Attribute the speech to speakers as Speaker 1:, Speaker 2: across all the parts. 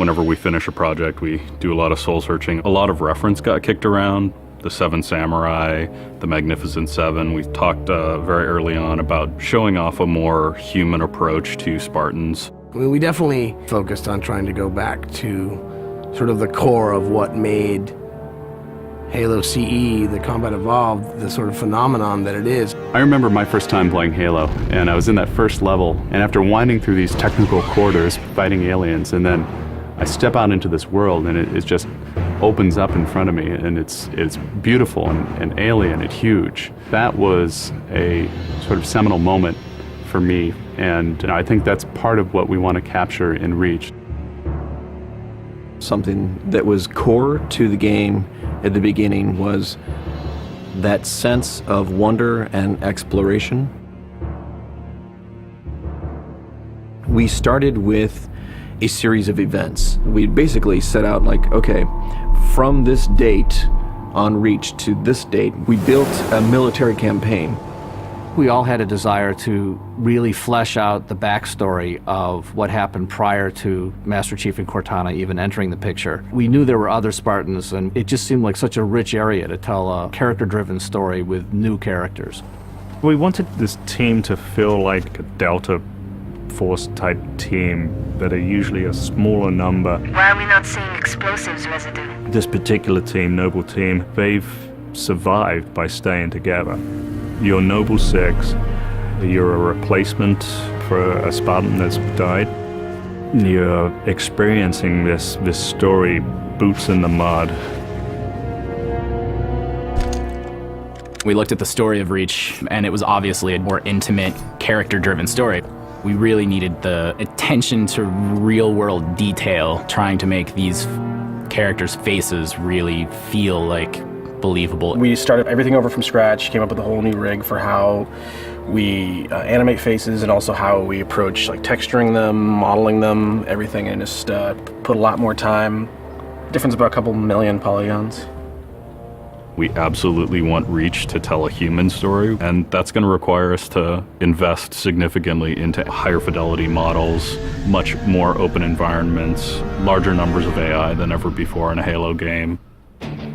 Speaker 1: Whenever we finish a project, we do a lot of soul searching. A lot of reference got kicked around. The Seven Samurai, the Magnificent Seven. We talked very early on about showing off a more human approach to Spartans.
Speaker 2: We definitely focused on trying to go back to sort of the core of what made Halo CE, the Combat Evolved, the sort of phenomenon that it is.
Speaker 3: I remember my first time playing Halo, and I was in that first level, and after winding through these technical corridors, fighting aliens, and then I step out into this world, and it just opens up in front of me, and it's beautiful and alien and huge. That was a sort of seminal moment for me, and I think that's part of what we want to capture in Reach.
Speaker 4: Something that was core to the game at the beginning was that sense of wonder and exploration. We started with a series of events. We basically set out like, okay, from this date on Reach to this date, we built a military campaign.
Speaker 5: We all had a desire to really flesh out the backstory of what happened prior to Master Chief and Cortana even entering the picture. We knew there were other Spartans, and it just seemed like such a rich area to tell a character-driven story with new characters.
Speaker 6: We wanted this team to feel like a Delta Force type team that are usually a smaller number.
Speaker 7: Why are we not seeing explosives residue?
Speaker 6: This particular team, Noble Team, they've survived by staying together. You're Noble 6, you're a replacement for a Spartan that's died. You're experiencing this story, boots in the mud.
Speaker 8: We looked at the story of Reach, and it was obviously a more intimate, character-driven story. We really needed the attention to real-world detail, trying to make these characters' faces really feel like believable.
Speaker 9: We started everything over from scratch, came up with a whole new rig for how we animate faces and also how we approach like texturing them, modeling them, everything, and just put a lot more time. Difference about a couple million polygons.
Speaker 1: We absolutely want Reach to tell a human story, and that's going to require us to invest significantly into higher fidelity models, much more open environments, larger numbers of AI than ever before in a Halo game.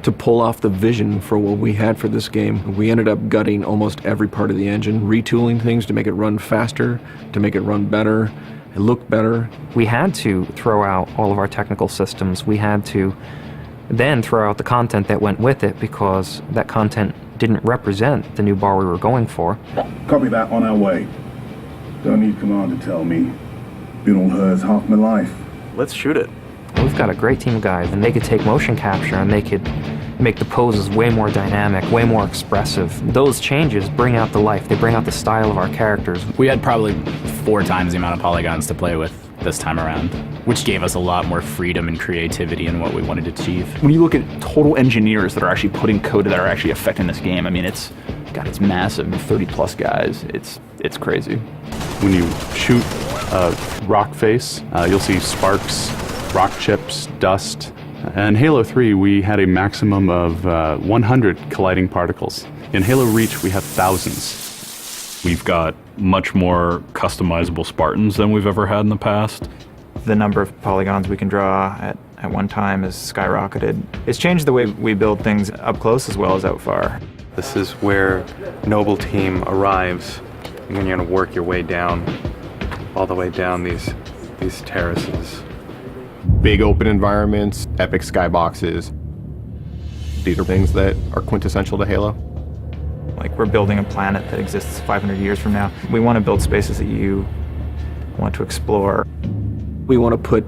Speaker 4: To pull off the vision for what we had for this game, we ended up gutting almost every part of the engine, retooling things to make it run faster, to make it run better, and look better.
Speaker 10: We had to throw out all of our technical systems. We had to then throw out the content that went with it because that content didn't represent the new bar we were going for.
Speaker 11: Copy that, on our way. Don't need command to tell me. Been on hers half my life.
Speaker 9: Let's shoot it.
Speaker 10: We've got a great team of guys, and they could take motion capture and they could make the poses way more dynamic, way more expressive. Those changes bring out the life, they bring out the style of our characters.
Speaker 8: We had probably 4 times the amount of polygons to play with this time around, which gave us a lot more freedom and creativity in what we wanted to achieve.
Speaker 12: When you look at total engineers that are actually putting code that are actually affecting this game, I mean, it's massive, 30 plus guys, it's crazy.
Speaker 3: When you shoot a rock face, you'll see sparks, rock chips, dust. In Halo 3, we had a maximum of 100 colliding particles. In Halo Reach, we have thousands.
Speaker 1: We've got much more customizable Spartans than we've ever had in the past.
Speaker 10: The number of polygons we can draw at one time has skyrocketed. It's changed the way we build things up close as well as out far.
Speaker 13: This is where Noble Team arrives, and when you're going to work your way down, all the way down these terraces.
Speaker 14: Big open environments, epic skyboxes. These are things that are quintessential to Halo.
Speaker 10: Like, we're building a planet that exists 500 years from now. We want to build spaces that you want to explore.
Speaker 4: We want to put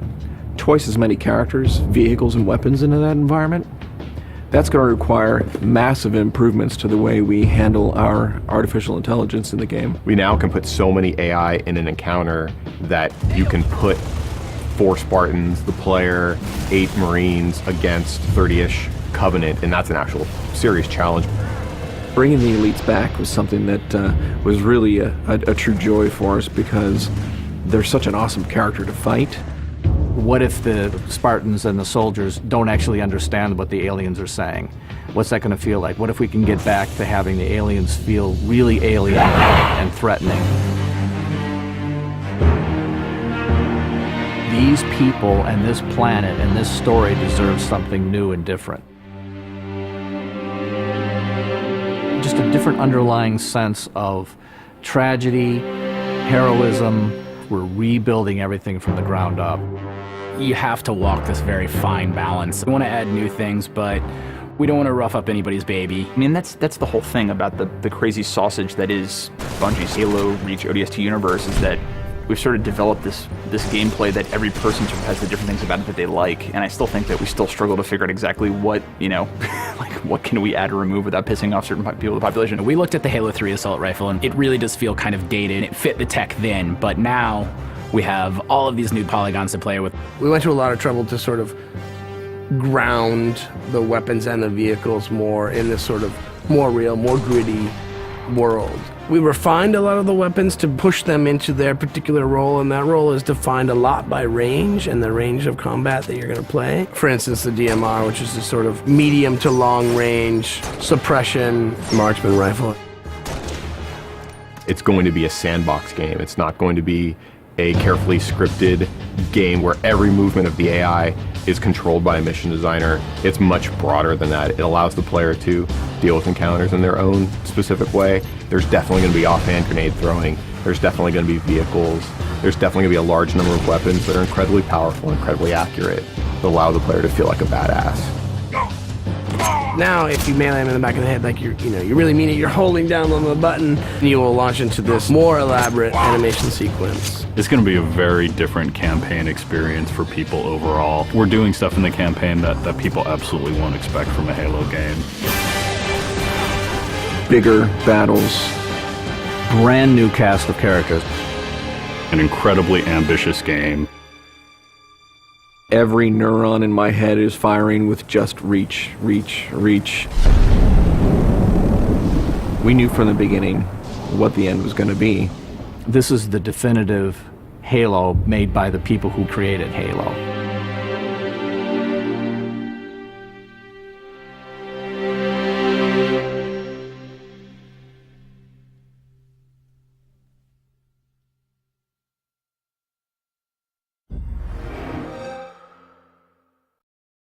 Speaker 4: twice as many characters, vehicles, and weapons into that environment. That's going to require massive improvements to the way we handle our artificial intelligence in the game.
Speaker 14: We now can put so many AI in an encounter that you can put 4 Spartans, the player, 8 Marines against 30-ish Covenant, and that's an actual serious challenge.
Speaker 4: Bringing the elites back was something that was really a true joy for us because they're such an awesome character to fight.
Speaker 5: What if the Spartans and the soldiers don't actually understand what the aliens are saying? What's that going to feel like? What if we can get back to having the aliens feel really alien and threatening? these people and this planet and this story deserve something new and different. Just a different underlying sense of tragedy, heroism. We're rebuilding everything from the ground up.
Speaker 8: You have to walk this very fine balance. We want to add new things, but we don't want to rough up anybody's baby.
Speaker 12: I mean, that's the whole thing about the crazy sausage that is Bungie's Halo Reach ODST universe, is that we've sort of developed this gameplay that every person sort of has the different things about it that they like, and I still think that we still struggle to figure out exactly what, like what can we add or remove without pissing off certain people of the population.
Speaker 8: We looked at the Halo 3 assault rifle, and it really does feel kind of dated. It fit the tech then, but now we have all of these new polygons to play with.
Speaker 2: We went to a lot of trouble to sort of ground the weapons and the vehicles more in this sort of more real, more gritty world. We refined a lot of the weapons to push them into their particular role, and that role is defined a lot by range and the range of combat that you're going to play. For instance, the DMR, which is this sort of medium to long range suppression marksman rifle.
Speaker 14: It's going to be a sandbox game. It's not going to be a carefully scripted game where every movement of the AI is controlled by a mission designer. It's much broader than that. It allows the player to deal with encounters in their own specific way. There's definitely going to be offhand grenade throwing. There's definitely going to be vehicles. There's definitely going to be a large number of weapons that are incredibly powerful, incredibly accurate, that allow the player to feel like a badass.
Speaker 2: Now, if you melee him in the back of the head, like you really mean it, you're holding down on the button, you will launch into this more elaborate animation sequence.
Speaker 1: It's going to be a very different campaign experience for people overall. We're doing stuff in the campaign that people absolutely won't expect from a Halo game.
Speaker 5: Bigger battles, brand new cast of characters.
Speaker 1: An incredibly ambitious game.
Speaker 4: Every neuron in my head is firing with just reach, reach, reach. We knew from the beginning what the end was going to be.
Speaker 5: This is the definitive Halo made by the people who created Halo.